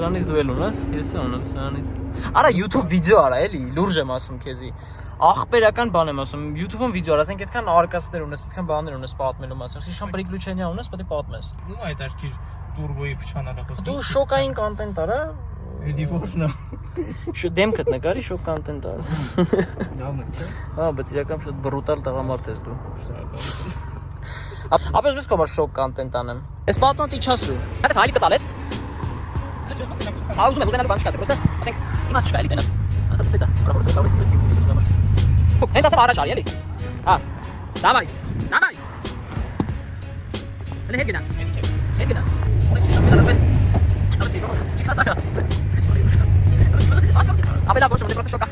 Սրանից դու էլ ունես, ես ունեմ սրանից։ Արա YouTube վիդեո արա էլի, լուրջ եմ ասում քեզի։ Ախպերական բան եմ ասում, YouTube-ում վիդեո արա, ասենք այդքան արկածներ ունես, այդքան բաներ ունես պատմելու մասին։ Ինչքան приключения ունես, պետք է պատմես։ Ну այդ արկիր турбոյի փչանալը խոսում։ Դու շոկային կոնտենտ արա։ Էդիվորնա։ Շո դեմքդ նկարի շոկ կոնտենտ արա։ Լավն է։ Հա, բայց իրական շատ բրուտալ տղամարդ ես դու։ Ապա ես կոմար շոկ կոնտենտ անեմ։ Ես պատմած իջասրու։ Հա հայլի կտալես։ Աուզում եմ ուզենալու բան չկա, պրոստը, ասենք, իմաց չկա էլի տենաս։ Ասած էտա, պրոստը կարող ես դու։ Հենց ասեմ առաջ արի էլի։ Հա։ Դավայ, դավայ։ Հələ հետ գնա։ Հետ գնա։ Ոնց շփոթ արվել։ Չկա սա։ Ապելա ոչ մոտ պրոստը շոկա։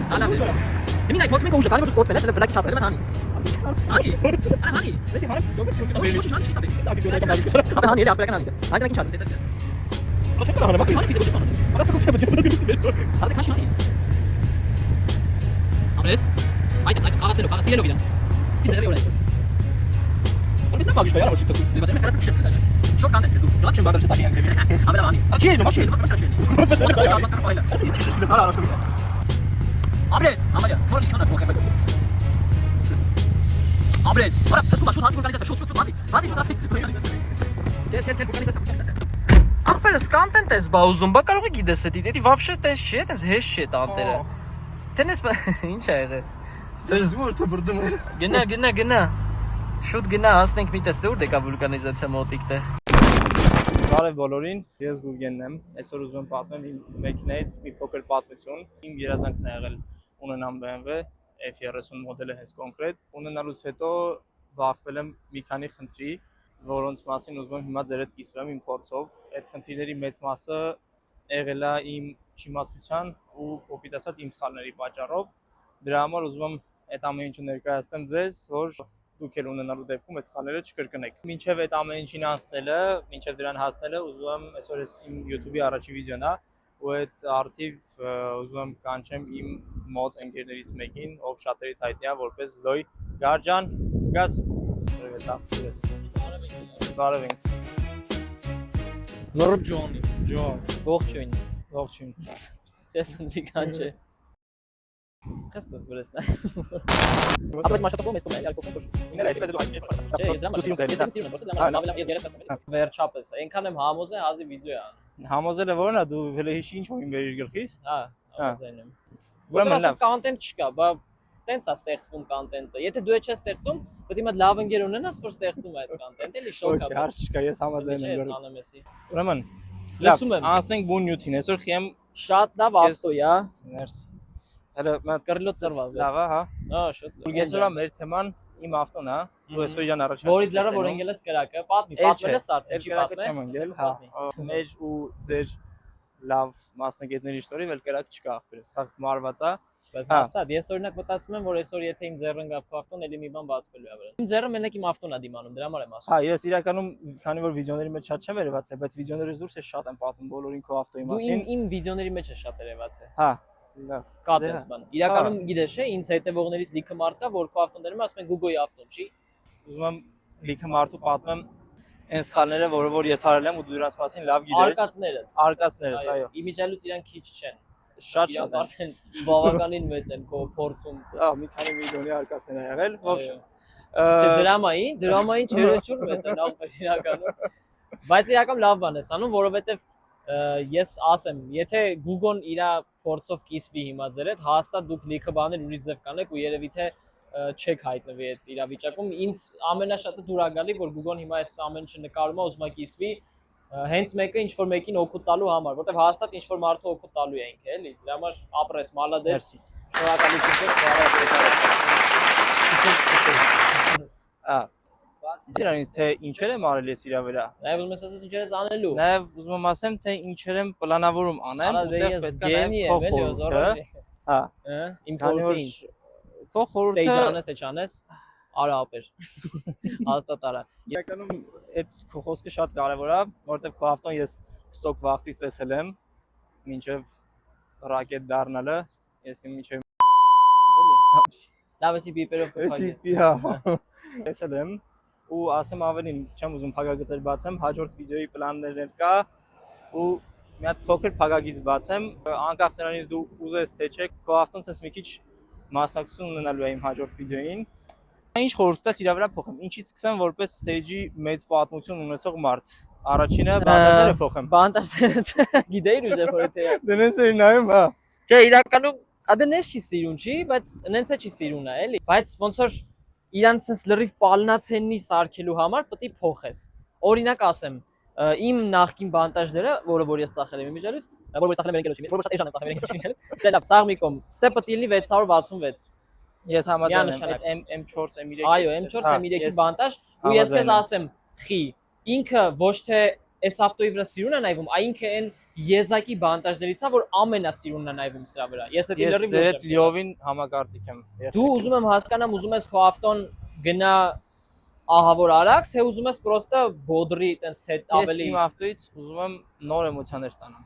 Ալա։ Մինայ փոթ մեկը ուժը կարող է սպորտս վելես, բլակ չափել մանի։ Hani? Ana hani? Nesi hani? Çok sıkıntı. Ama şu an şey tabii. Abi böyle bir Abi hani yaprak hani. Hadi lan çağır. O çok bana bak. Hani bir de boş bana. Bana sıkıntı yapıyor. Hadi kaç hani? Abres. Haydi haydi. Hava selo bilen. Biz de öyle. Onu biz ne yapıyoruz ya? O çıktı. Bir bakayım mesela bir şey söyleyeceğim. Çok kandet kızım. Çok çim bağırır şey tabii. Abi hani. Açayım mı? Açayım. Abres. Ama ya. Sonra işten bakayım. Abres, ahora estás con shoot, hadi, shoot. Gel, organizacja. Ախպերս կոնտենտ ես բա ուզում, բա կարող է գիտես դա, դի вообще տես չի, տես հեշ չի տանտերը։ Տենես ինչ է եղել։ Դες որտե բրդում է։ Գնա։ Շուտ գնա, հասնենք մի տես դուր դեկա վուլկանիզացիա մոտիկտեղ։ Բարև բոլորին, ես Գուրգենն եմ։ Այսօր ուզում եմ պատմեմ իմ մեքենայից մի փոքր պատմություն։ Իմ երազանքն է եղել ունենամ BMW F30 մոդելը հենց կոնկրետ։ Ունենալուց հետո բախվել եմ մի քանի խնդրի, որոնց մասին ուզում եմ հիմա ձեր հետ կիսվեմ իմ փորձով։ Այդ խնդիրների մեծ մասը եղել է իմ չիմացության ու կոպիտ ասած իմ սխալների պատճառով։ Դրա համար ուզում եմ այդ ամեն ինչը ներկայացնեմ ձեզ, որ դուք էլ ունենալու դեպքում այդ սխալները չկրկնեք։ Մինչև այդ ամեն ինչին անցնելը, մինչև դրան հասնելը ուզում եմ այսօր իմ YouTube-ի առաջի վիդեոն է, ու այդ արդիվ ուզում եմ կանչեմ իմ մոտ ընկերներից մեկին, ով շատերիդ հայտնի է որպես Զոյ Գարջան, գաս։ Բարև ենք։ Լորդ Ջոնի։ Ջոն, Ողջույն։ ողջույն։ Ես ինձ կանչե։ Քստես բրեսնա։ Ապա մաշատոկում ես կոմել, ալկոկում։ Ինել այսի բեզելու հայտնի։ Չէ, ես դրամ։ Ես երես վերջապես։ Այնքան եմ համոզել, հազի վիդեո է։ Համոզելը որն է, դու վելը հիշի ինչ որ իմ վերիր գլխից։ Հա, համոզել եմ։ Ուրեմն լավ կոնտենտ չկա, բա տենց է ստեղծվում կոնտենտը։ Եթե դու չես ստեղծում, պետք է մտ լավ ընկեր ունենաս, որ ստեղծում է այդ կոնտենտը, էլի շոկ է։ Հարց չկա, ես համաձայն եմ։ Ուրեմն լսում եմ։ Անցնենք բուն նյութին, այսօր խիեմ Շատ լավ ավտո է, ներս։ Հələ mən կռլոց ծրված։ լավ է, հա։ Հա, շատ լավ։ Այսօր մեր թեման իմ ավտոն է, դու այսօր իրան առաջ։ Որից ձեռը որ ընկել ես կրակը, պատմել ես արդեն, չի պատմել։ Չեմ ընկել, հա։ Մեր ու ձեր լավ մասնագետների շնորհիվ էլ կրակ չկա ախպերս, սա մարված է։ Բայց հաստատ, ես օրինակ մտածում եմ, որ այսօր եթե իմ ձեռը ընկավ քո ավտոն, էլի մի բան բացվելու է վրա։ Իմ ձեռը մենակ իմ ավտոն է դիմանում, դրա համար եմ ասում։ Հա, ես իրականում քանի որ վիդեոների մեջ շատ չեմ երևացել, բայց վիդեոներից դուրս ես շատ եմ պատմում բոլորին քո ավտոյի մասին։ Իմ վիդեոների մեջ է շատ երևացել։ Հա, լավ։ Կա դες բան։ Իրականում գիտես չէ, ինձ հետևողներից լիքը մարդ կա, որ քո ավտոն դերում ասում են Google-ի ավտոն, չի։ Ուզում եմ լիքը մարդու պատմեմ այն սխալները, որ ես արել եմ ու դու դրանց մասին լավ գիտես։ Արկածներս, այո։ Իմիջիալուց իրան քիչ չեն։ Շատ արդեն բավականին մեծ են քո փորձում։ Ահա, մի քանի միլիոնի արկածներ ա եղել, ով դրամային չերեչուր մեծ են ախպեր իրականում։ Բայց իրական լավ բան ես անում, որովհետև ես ասեմ, եթե Google-ն իր փորձով կիսվի հիմա ձեր հետ, հաստատ դուք լիքը բաներ ուրիշ ձև կանեք ու երևի թե չեք հայտնվի այդ իրավիճակում։ Ինձ ամենաշատը դուր ա գալի, որ Google-ն հիմա այս ամեն ինչը նկարում է, ուզում է կիսվի հենց մեկը ինչ որ մեկին օգուտ տալու համար, որտեղ հաստատ ինչ որ մարդու օգուտ տալու է ինքը, էլի։ Դրա համար ապրես, մալադես։ Շնորհակալություն քեզ, Դրանից թե ինչեր եմ արել ես իրա վրա։ Նաև ուզում ես ասես ինչեր ես անելու։ Նաև ուզում եմ ասեմ թե ինչեր եմ պլանավորում անեմ, որտեղ պետք է նաև խորհուրդը։ Հա, իմ խորհուրդը։ Քո խորհուրդը Ստեյջ անես, թե չանես, արա ապեր։ Հաստատ արա։ Իրականում այդ քո խոսքը շատ կարևոր է, որովհետև քո ավտոն ես ստոկ վախտից տեսել եմ, մինչև ռակետ դառնալը, ես մինչև Լավ էսի բիպերով կփակես։ Էսի, հա։ Տեսել եմ, ու ասեմ ավելին, չեմ ուզում փակագծեր բացեմ, հաջորդ վիդեոյի պլաններն կա ու մի հատ փոքր փակագիծ բացեմ, անկախ նրանից դու ուզես թե չէ, քո ավտոն sense մի քիչ մասնակցություն ունենալու է իմ հաջորդ վիդեոյին։ Ինչ խորհուրդ տաս իրա վրա փոխեմ։ Ինչից սկսեմ որպես stage-ի մեծ պատմություն ունեցող մարդ։ Առաջինը բանտաժները փոխեմ։ Բանտաժները գիտեիր ուժը որ թե ասեմ։ Դրանց էր նայում, հա։ Չէ, իրականում ադենես չի սիրուն չի, բայց նենց է չի սիրուն է, էլի։ Բայց ոնց որ իրանց sense լրիվ պալնացեննի սարքելու համար պետք է փոխես։ Օրինակ ասեմ, իմ նախկին բանտաժները, որ ես ծախել եմ իմիջալուց, որ ծախել եմ երկելուց, որ շատ էժան եմ ծախել երկելուց։ Չէ, լավ, սաղ մի կողմ։ Ստեպը տիլնի 666։ Ես համաձայն եմ այդ M4 M3։ Այո, M4 M3-ի բանտաժ, ու ես քեզ ասեմ, խի, ինքը ոչ թե այս ավտոյի վրա սիրուն է նայվում, այ ինքը այն եզակի բանտաժներից է, որ ամենասիրունն է նայվում սրա վրա։ Ես այդ լրիվ լրիվ լիովին համակարծիք եմ։ Դու ուզում եմ հասկանամ, ուզում ես քո ավտոն գնա ահավոր արագ, թե ուզում ես պրոստը բոդրի, տենց թե ավելի։ Ես իմ ավտոյից ուզում եմ նոր էմոցիաներ ստանամ։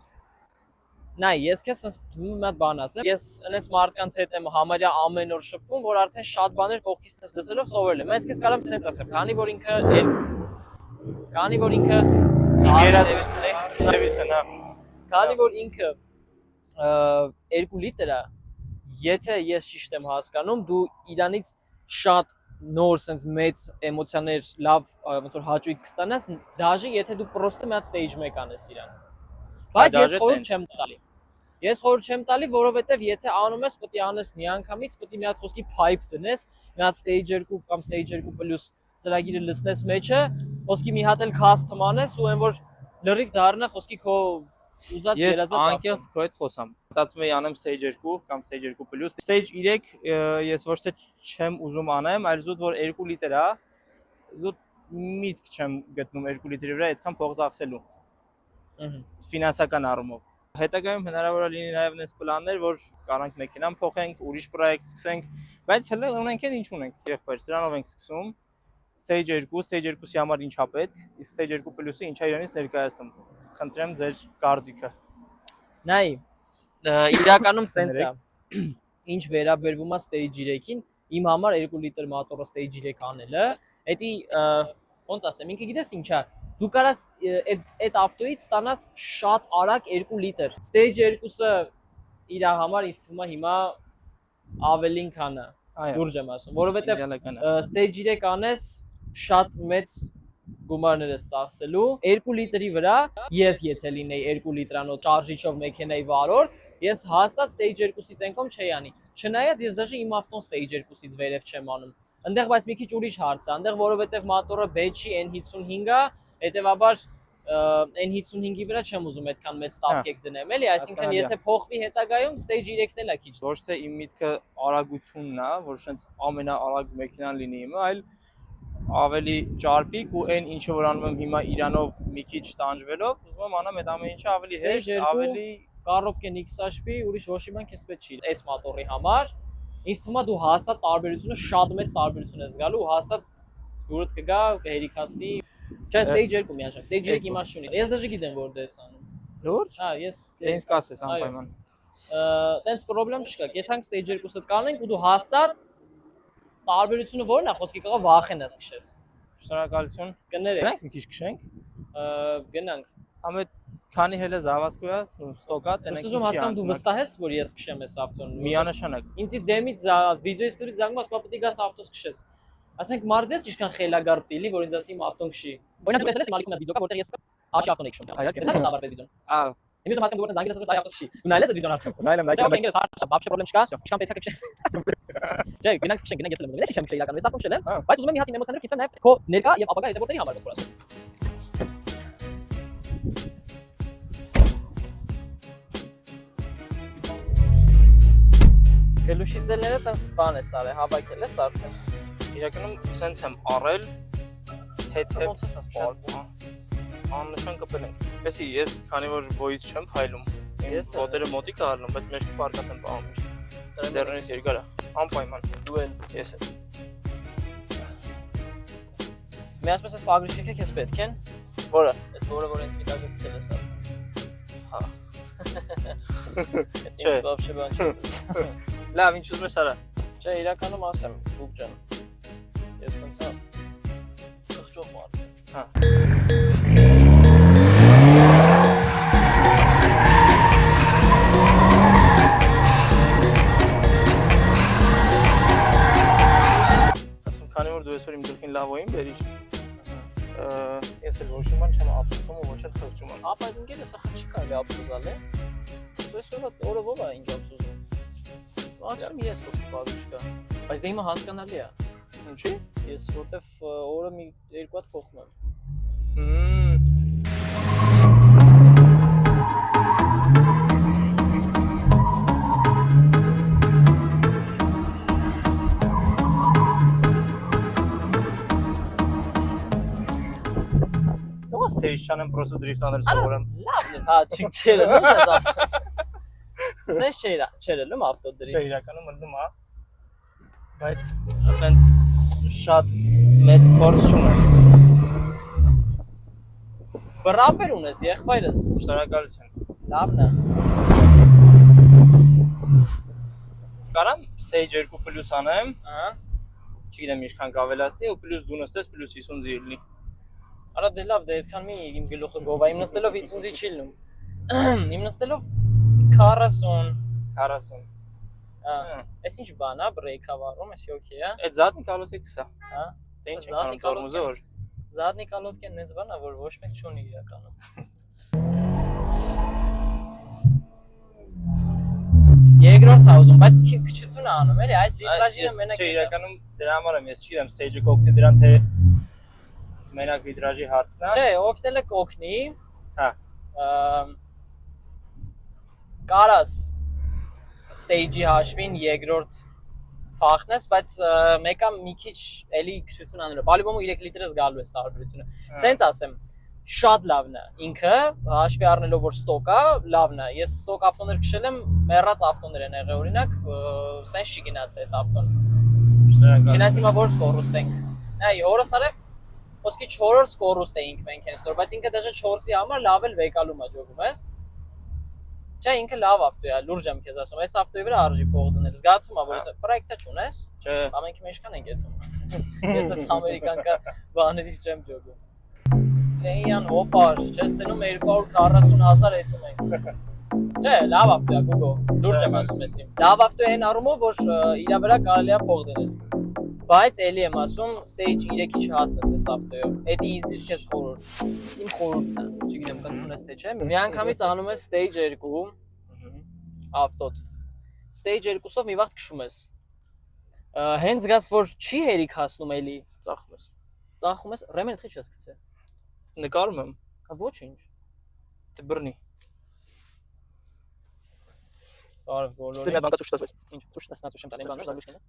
Նայ, ես քեզ մի հատ բան ասեմ։ Ես այնպես մարդկանց հետ եմ համարյա ամեն օր շփվում, որ արդեն շատ բաներ կողքից տես լսելով սովորել եմ։ Ես քեզ կարամ ցենց ասեմ, քանի որ ինքը Քանի որ ինքը 2 լիտր է, եթե ես ճիշտ եմ հասկանում, դու իրանից շատ նոր sense մեծ էմոցիաներ, լավ ոնց որ հաճույք կստանաս, դաժե եթե դու պրոստը մի հատ stage 1 անես իրան։ Բայց ես խորհուրդ չեմ տալի։ Ես խորհուրդ չեմ տալի, որովհետև եթե անում ես, պետք է անես միանգամից, պետք է մի հատ խոսքի pipe դնես, մի հատ stage 2 կամ stage 2+ ծրագիրը լցնես մեջը, խոսքի մի հատ էլ custom անես ու այն որ լրիվ դառնա խոսքի քո ուզած երազած Ես անկեղծ քո հետ խոսամ։ Մտածում եի անեմ stage 2 կամ stage 2+։ Stage 3 ես ոչ թե չեմ ուզում անեմ, այլ զուտ որ 2 լիտր է, զուտ միտք չեմ գտնում 2 լիտրի վրա այդքան փող ծախսելու։ Ֆինանսական առումով։ Հետագայում հնարավոր է լինի նաև այնպես պլաններ, որ կարանք մեքենան փոխենք, ուրիշ պրոյեկտ սկսենք, բայց հələ ունենք էլ ինչ ունենք, եղբայր, սրանով ենք սկսում։ Stage 2, stage 2-ի համար ինչա պետք, իսկ stage 2+-ը ինչա իրանից ներկայացնում։ Խնդրեմ ձեր կարծիքը։ Նայ, իրականում սենց է։ Ինչ վերաբերվում է stage 3-ին, իմ համար 2 լիտր մոտորը stage 3 անելը, էդի ոնց ասեմ, ինքը գիտես ինչա, դու կարաս այդ ավտոյից ստանաս շատ արագ 2 լիտր։ Stage 2-ը իր համար ինձ թվում է հիմա ավելին քան է։ Լուրջ եմ ասում, որովհետև stage 3 անես շատ մեծ գումարներ ես ծախսելու 2 լիտրի վրա, ես եթե լինեի 2 լիտրանոց շարժիչով մեքենայի վարորդ, ես հաստատ stage 2-ից ենկոմ չէի անի։ Չնայած ես դժի իմ ավտոն stage 2-ից վերև չեմ անում։ Այնտեղ բայց մի քիչ ուրիշ հարց է, այնտեղ որովհետև մոտորը բեջի N55 է, հետեւաբար N55-ի վրա չեմ ուզում այդքան մեծ տավկեք դնեմ, էլի, այսինքն եթե փոխվի հետագայում stage 3-ն էլ է քիչ։ Ոչ թե իմ միտքը արագությունն է, որ շենց ամենաարագ մեքենան լինի իմը, այլ ավելի ճարպիկ ու այն ինչը որ անում եմ հիմա իրանով մի քիչ տանջվելով, ուզում եմ անամ այդ ամեն ինչը ավելի հեշտ, ավելի Կառոպկեն X-HP, ուրիշ ոչ մի բան քեզ պետք չի։ Այս մոտորի համար ինձ թվում է դու հաստատ տարբերությունը շատ մեծ տարբերություն ես գալու ու հաստատ դուրդ կգա կհերիքացնի։ Չէ, stage 2 միաժամանակ, stage 3 իմաստ չունի։ Ես դժի գիտեմ որ դես անում։ լուրջ։ Հա, ես Տենց կասես անպայման։ Տենց պրոբլեմ չկա։ Եթե stage 2-ը կանենք ու դու հաստատ տարբերությունը ո՞րն է, խոսքի կողը վախենաս քշես։ Շնորհակալություն։ Կներեք։ Գնանք մի քիչ քշենք։ Գնանք։ Ամեն քանի հելը զավասկոյա, ստոկա, տենենք։ Ուզում հասկանամ դու վստահ ես, որ ես քշեմ այս ավտոն։ Միանշանակ։ Ինձի դեմից վիդեոյից կլից զանգում ասում պետք է գաս ավտոս քշես։ Ասենք մարդես ինչքան խելագար պիտի լինի, որ ինձ ասի իմ ավտոն քշի։ Օրինակ դու տեսել ես իմ ալիքում վիդեո կա, որտեղ ես աշի ավտոն եմ քշում։ Այս է ծավալվել վիդեոն։ Ահա։ Իմի ուզում ասեմ դու որտեղ զանգել ես ասում այ ավտոս քշի։ Դու նայել ես վիդեոն արդյոք։ Նայել եմ, նայել եմ։ Բաբշե պրոբլեմ չկա։ Ինչքան պետք է քշեմ։ Չէ, գնանք քշենք, գնանք ես եմ ուզում։ Ես չեմ քշել իրականում, ես ավտոն քշել եմ, բայց ուզում եմ մի հատ իմ էմոցիաներով քիստեմ նաև քո ներկա եւ ապագա հետևորդների համար որ ասեմ։ Գլուշիցելները տես բան է սարը, հավաքել ես արդեն։ Իրականում սենց եմ առել, հետ-հետ ոնց ես սպառում։ Աննշան կպել ենք։ Եսի ես քանի որ ոյից չեմ փայլում։ Ես ֆոտերը մոտիկ է առնում, բայց մեջը պարկած եմ պահում միշտ։ Դեռնից երկար է։ Անպայման։ Դու էլ Ես էլ։ Մի ասես ես պագրիշիկը քեզ պետք են։ Որը։ Ես որը ինձ միտակ գցել ես։ Հա։ Չէ, բաբշե բան չես։ Լավ, ինչ ուզում ես արա։ Չէ, իրականում ասեմ, դուք ջան։ Ես ոնց է։ Ողջով մարդ է։ Հա։ Ասում քանի որ դու այսօր իմ գլխին լավոյին բերիր։ Ես էլ ոչ իման չեմ ափսոսում ու ոչ էլ խղճում եմ։ Ապա այդ ընկերը սա չի կարելի ափսոսալ է։ Այսօր օրը ով է ինչ ափսոսում։ Ակսում ես խոսք բաղ չկա։ Բայց դե հիմա հասկանալի է։ Ինչի՞։ Ես որտեվ օրը մի երկու հատ փոխում եմ։ Դու թե իշխանեմ պրոստը դրիֆտ անել սովորեմ։ Լավն է, հա, չերը լում ես ավտո։ Սենց չերը լում ավտո դրիֆտ։ Չէ, իրականում մտնում է։ Բայց այտենց շատ մեծ փորձ չունեմ։ Բրապեր ունես, եղբայրս։ Շնորհակալություն։ Լավն է։ Կարամ stage 2+ անեմ, Ահա։ չգիտեմ ինչքան կավելացնի ու պլյուս դու նստես պլյուս 50 լինի։ Արա դե լավ, դե այդքան մի իմ գլուխը գովա, իմ նստելով 50-ի չի լինում։ Իմ նստելով 40։ 40։ Էս ինչ բան է, բրեյքա վառում, էսի օքեյ է։ Այդ զատնի կալոտի կսա։ Հա։ Դե ինչ անում տորմուզը որ։ Զատնի կալոտկեն նենց բան է, որ ոչ մեկ չունի իրականում։ Երկրորդ հաուզում, բայց քչություն է անում, էլի, այս վիտրաժինը մենակ։ Չէ, իրականում դրա համար եմ ես չգիտեմ stage-ը կօգնի դրան թե մենակ վիտրաժի հարցն է։ Չէ, օգնելը կօգնի։ Հա։ Կարաս stage-ի հաշվին երկրորդ փախնես, բայց մեկը մի քիչ էլի քչություն անել։ Բալիբոմը 3 լիտրս գալու է տարբերությունը։ Սենց ասեմ, շատ լավն է։ Ինքը հաշվի առնելով որ ստոկ է, լավն է։ Ես ստոկ ավտոներ քշել եմ, մեռած ավտոներ են եղել, օրինակ, սենց չի գնաց այդ ավտոն։ Չնայած հիմա որ սկորուստ ենք։ Նայ, հորս արև ոսկի 4-րդ սկորուստ էինք մենք հենց դեռ, բայց ինքը դաժե 4-ի համար լավ էլ վեկալում է ջոգում ես։ Չէ, ինքը լավ ավտո է, լուրջ եմ քեզ ասում, այս ավտոյի վրա արժի փող դնել։ Զգացում եմ, որ պրոյեկցիա չունես։ Չէ։ Ամենքի մեջքան ենք եթում։ Ես այս ամերիկանկա բաներից չեմ ջոգում։ Լեյան հոպար, չես տնում 240,000 եթում ենք։ Չէ, լավ ավտո է, գուգո։ Լուրջ եմ ասում ես իմ։ Լավ ավտո է այն առումով, որ իր վրա կարելի է փող դնել։ Բայց էլի եմ ասում, stage 3-ի չհասնես այս ավտոյով։ Էդի իզդից քեզ խորհուրդ։ Իմ խորհուրդն է, չգիտեմ կընդունես թե չէ։ Մի անգամից անում ես stage 2 ավտոդ։ Stage 2-ով մի վաղ քշում ես։ Հենց զգաս որ չի հերիք հասնում էլի, Ծախում ես։ ծախում ես, ռեմեն թե չես գցե։ Նկարում եմ։ Հա ոչինչ։ Դե բռնի։ Արև բոլորը։ Ստե մի բան կացուշ տասվեց։ Ինչ ցույց տասնած չեմ տալի, բանը զանգուշ կենա։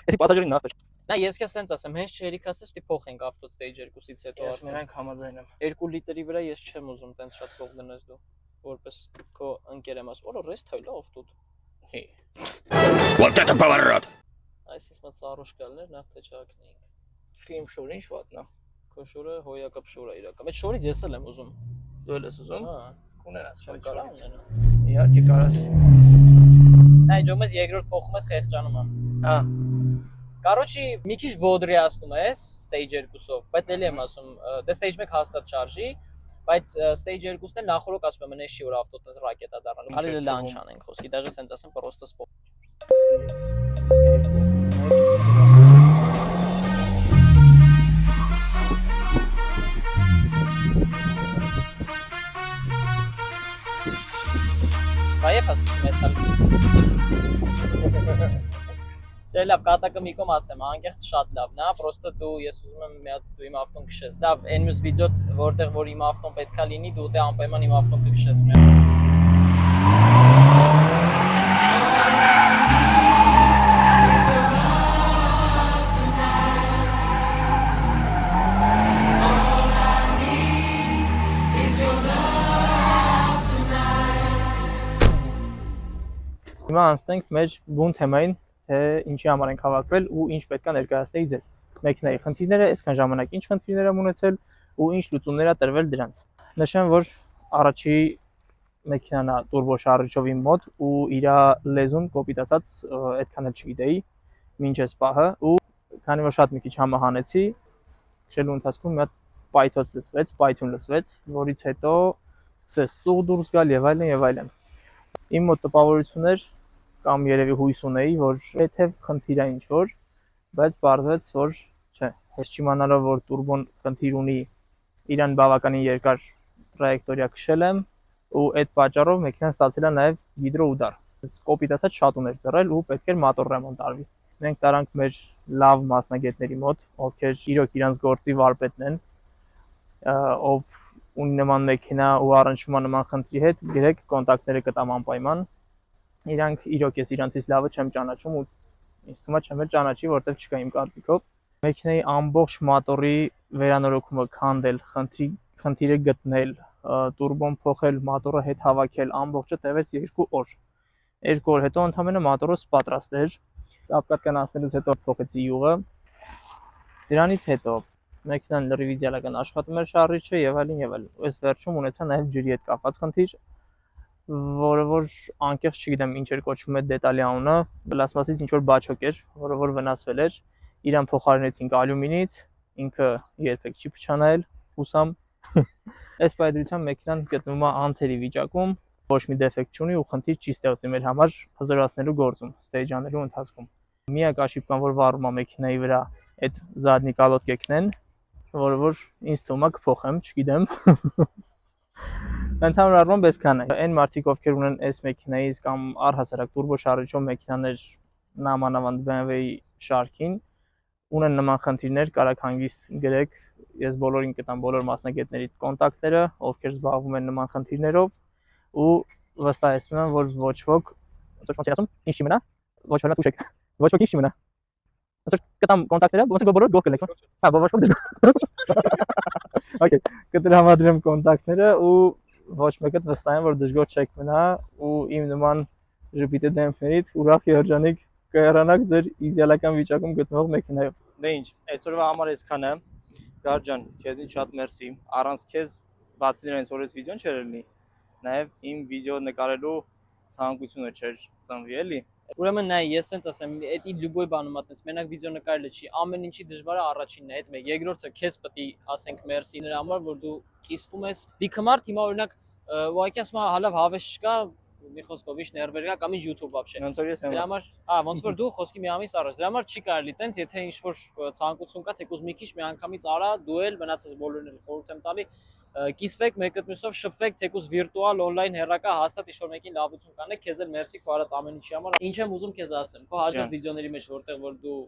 Էսի պասաժիրին նախ։ Նա ես քեզ սենց ասեմ, հենց չերիք ասես, պիտի փոխենք ավտոդ stage 2-ից հետո Ես նրանք համաձայն եմ։ 2 լիտրի վրա ես չեմ ուզում տենց շատ փող դնես դու, որպես քո ընկեր եմ ասում, օր ռեստ հայլա ավտոդ։ Вот это поворот! Այսինքն մա ծառոշ գալներ նախ թե չակնեինք։ Իմ շորը ինչ վատնա։ Քո շորը հոյակապ շոր է իրական։ Այդ շորից ես էլ եմ ուզում։ Դու էլ ես ուզում։ Հա, Կունենաս չեմ այդ կարող շորից։ ունենալ։ Իհարկե կարաս։ Նայ, ջոմես երկրորդ փոխում ես խեղճանում եմ։ Հա։ Կարոչի մի քիչ բոդրիացնում ես stage 2-ով, բայց էլի եմ ասում, դե stage 1 հաստատ չարժի, բայց stage 2-ն էլ նախորոք ասում եմ, նեշի որ ավտոտնես ռակետա դառնալու։ Արել լանչ անենք խոսքի, դաժե սենց ասեմ, պրոստը սպոտ։ Բայե փասկում է տալ։ Չէ, լավ, կատակը մի կողմ ասեմ, անկեղծ շատ լավն է, պրոստը դու ես ուզում եմ մի հատ դու իմ ավտոն քշես։ Լավ, այն մյուս վիդեոդ, որտեղ որ իմ ավտոն պետքա լինի, դու դե անպայման իմ ավտոն կքշես մի հատ։ Հիմա անցնենք մեր բուն թեմային, թե ինչի համար ենք հավաքվել ու ինչ պետք է ներկայացնեի ձեզ։ Մեքենայի խնդիրները, այսքան ժամանակ ինչ խնդիրներ եմ ունեցել ու ինչ լուծումներ ա տրվել դրանց։ Նշեմ, որ առաջի մեքենան է տուրբո շարժիչով իմ մոտ ու իր լեզուն կոպիտ ասած այդքան էլ չգիտեի մինչ այս պահը ու քանի որ շատ մի քիչ համահանեցի, քշելու ընթացքում մի հատ պայթոց լսվեց, պայթյուն լսվեց, որից հետո սկսեց ծուղ դուրս գալ եւ այլն եւ այլն։ Իմ մոտ տպավորություն էր կամ երևի հույս ունեի, որ եթե խնդիր է ինչ որ, բայց բարձվեց, որ չէ, հենց չիմանալով որ տուրբոն խնդիր ունի, իրան բավականին երկար տրայեկտորիա քշել եմ ու այդ պատճառով մեքենան ստացել է նաեւ հիդրոուդար։ Կոպիտ ասած շատ ուներ ծռել ու պետք էր մոտոր ռեմոնտ արվի։ Մենք տարանք մեր լավ մասնագետների մոտ, ովքեր իրոք իրանց գործի վարպետն են, ով ունի նման մեքենա ու առնչվում է նման խնդրի հետ, գրեք կոնտակտները կտամ անպայման։ Իրանք իրոք ես իրանցից լավը չեմ ճանաչում ու ինձ թվում է չեմ էլ ճանաչի, որտեղ չկա իմ կարծիքով։ Մեքենայի ամբողջ մոտորի վերանորոգումը քանդել, խնդիրը գտնել, տուրբոն փոխել, մոտորը հետ հավաքել, ամբողջը տևեց 2 օր։ 2 օր հետո ընդհանրապես մոտորը պատրաստ էր։ Ապկատկան անցնելուց հետո փոխեցի յուղը։ Դրանից հետո մեքենան լրիվ իդեալական աշխատում էր շարժիչը եւ այլն եւ այլն։ Այս վերջում ունեցա նաեւ ջրի հետ կապված խնդիր, որը որ անկեղծ չգիտեմ ինչ էր կոչվում այդ դետալի անունը, պլաստմասից ինչ որ բաչոկ էր, որը որ վնասվել էր։ Իրան փոխարինեցինք ալյումինից, ինքը երբեք չի փչանայել, հուսամ։ Այս պայմանությամբ մեքենան գտնվում է անթերի վիճակում, ոչ մի դեֆեկտ չունի ու խնդիր չի ստեղծի մեր համար հզորացնելու գործում, ստեյջանելու ընթացքում։ Միակ աշիպկան, որ վառում է մեքենայի վրա, այդ զադնի կալոտկեքն են, որը որ ինձ թվում է կփոխեմ, չգիտեմ։ Ընդհանուր առմամբ այսքան է։ Այն մարդիկ, ովքեր ունեն այս մեքենայից կամ առհասարակ տուրբո շարժիչով մեքենաներ նամանավանդ BMW-ի շարքին, ունեն նման խնդիրներ, կարաք հանգիստ գրեք, ես բոլորին կտամ բոլոր մասնագետների կոնտակտները, ովքեր զբաղվում են նման խնդիրներով ու վստահեցնում եմ, որ ոչ ոք, ոնց ասում, ինչ չի մնա, ոչ ոք ուշեք, ոչ ոք ինչ չի մնա։ Ոնց կտամ կոնտակտները, ոնց բոլորը գող կլեք։ Հա, ոչ ոք։ Okay, կտրամադրեմ կոնտակտները ու ոչ մեկը վստահ եմ, որ դժգոհ չեք մնա ու իմ նման ժպիտի դեմքներից ուրախ երջանիկ կհեռանաք ձեր իդեալական վիճակում գտնվող մեքենայով։ Դե ինչ, այսօրվա համար այսքան է։ Գարջան, քեզնից շատ մերսի։ Առանց քեզ բացի նրանից, որ այս վիդեոն չէր լինի, նաև իմ վիդեո նկարելու ցանկությունը չէր ծնվի, էլի։ Ուրեմն նայ, ես sense ասեմ, էդի լյուբոյ բանում մատնես, մենակ վիդեո նկարելը չի, ամեն ինչի դժվարը առաջինն է, այդ մեկ, երկրորդը քեզ պետք է ասենք մերսի նրա համար, որ դու կիսվում ես։ Լիքը մարդ հիմա օրինակ ուղղակի ասում է, հալավ հավես չկա, մի խոսքով իշ ներվեր կա կամ ինչ YouTube вообще։ Ոնց որ ես եմ։ Դրա համար, ոնց որ դու խոսքի մի ամիս առաջ, դրա համար չի կարելի տենց, եթե ինչ որ ցանկություն կա, թեկուզ մի քիչ մի անգամից արա, դու էլ մնացես բոլորին էլ խորհուրդ եմ տալի, կիսվեք մեկը մյուսով, շփվեք, թեկուզ վիրտուալ on-line հեռակա հաստատ ինչ որ մեկին լավություն կանեք, քեզ էլ մերսի քո արած ամեն ինչի համար։ Ինչ եմ ուզում քեզ ասեմ, քո հաջորդ վիդեոների մեջ որտեղ որ դու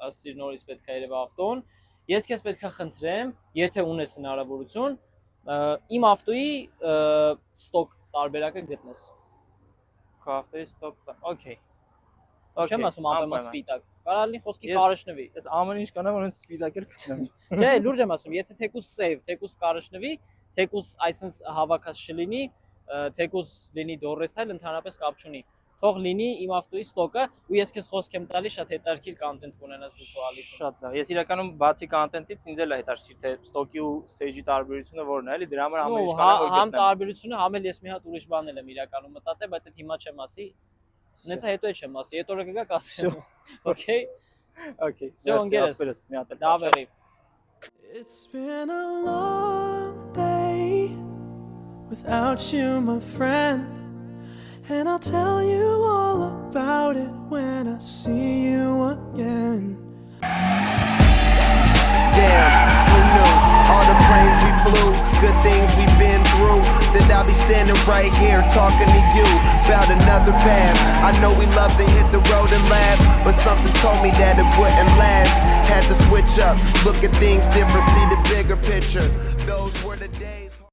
ասիր նորից պետք է երևա ավտոն, ես քեզ պետք է խնդրեմ, եթե ունես հնարավորություն, իմ ավտոյի ստոկ տարբերակը գտնես։ Քո ավտոյի ստոկ, okay։ Չեմ ասում ամենը սպիտակ։ Կարա լինի խոսքի կարճնվի։ Ես ամեն ինչ կանեմ, ոնց սպիտակ էլ գտնեմ։ Չէ, լուրջ եմ ասում, եթե թեկուս save, թեկուս կարճնվի, թեկուս այսպես հավաքած չլինի, թեկուս լինի դորրեստայլ, ընդհանրապես կապ չունի։ Թող լինի իմ ավտոյի ստոկը ու ես քեզ խոսք եմ տալի շատ հետաքրքիր կոնտենտ կունենաս դու քո ալիքում։ Շատ լավ։ Ես իրականում բացի կոնտենտից ինձ էլ է հետաքրքիր թե ստոկի ու stage-ի տարբերությունը որն է, էլի դրա համար ամեն ինչ կանեմ որ գտնեմ։ Համ տարբերությունը, համ էլ ես մի հատ ուրիշ բանել եմ իրականում մտածել, բայց այդ հիմա չեմ ասի։ Նեցա հետո չեմ ասի, այդ օրը կգա կասեմ։ Okay։ Okay։ Всё, անգերես։ Մի հատ էլ։ Դավերի։ It's been a long day without you, my friend, and I'll tell you all about it when I see you again. Damn, who knew? All the planes we flew, good things we've been through. Then I'll be standing right here talking to you about another path. I know we love to hit the road and laugh, but something told me that it wouldn't last. Had to switch up, look at things different, see the bigger picture. Those were the days.